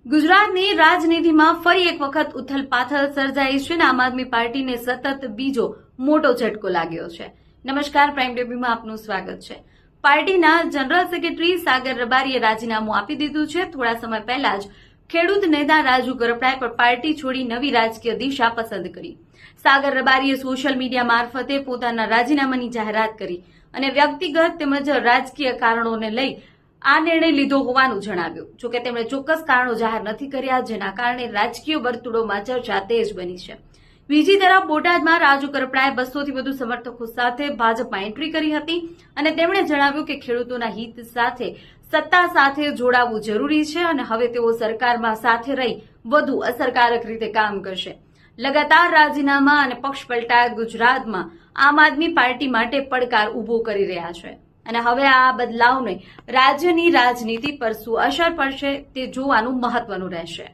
ગુજરાતની રાજનીતિમાં ફરી એક વખત ઉથલપાથલ સર્જાઈ છે અને આમ આદમી પાર્ટીને સતત બીજો મોટો ઝટકો લાગ્યો છે। નમસ્કાર, પ્રાઇમ ટીવીમાં આપનું સ્વાગત છે। પાર્ટીના જનરલ સેક્રેટરી સાગર રબારીએ રાજીનામું આપી દીધું છે। થોડા સમય પહેલા જ ખેડૂત નેતા રાજુ ગરપડાએ પણ પાર્ટી છોડી નવી રાજકીય દિશા પસંદ કરી। સાગર રબારીએ સોશિયલ મીડિયા મારફતે પોતાના રાજીનામાની જાહેરાત કરી અને વ્યક્તિગત તેમજ રાજકીય કારણોને લઈ આ નિર્ણય લીધો હોવાનું જણાવ્યું। જોકે તેમણે ચોક્કસ કારણો જાહેર નથી કર્યા, જેના કારણે રાજકીય વર્તુળોમાં ચર્ચા તેજ બની છે। બીજી તરફ બોટાદમાં રાજુ ગરપડાએ 200 થી વધુ સમર્થકો સાથે ભાજપમાં એન્ટ્રી કરી હતી અને તેમણે જણાવ્યું કે ખેડૂતોના હિત સાથે સત્તા સાથે જોડાવવું જરૂરી છે અને હવે તેઓ સરકારમાં સાથે રહી વધુ અસરકારક રીતે કામ કરશે। લગાતાર રાજીનામા અને પક્ષ પલટા ગુજરાતમાં આમ આદમી પાર્ટી માટે પડકાર ઉભો કરી રહ્યા છે અને હવે આ બદલાવને રાજ્યની રાજનીતિ પર શું અસર પડશે તે જોવાનું મહત્વનું રહેશે।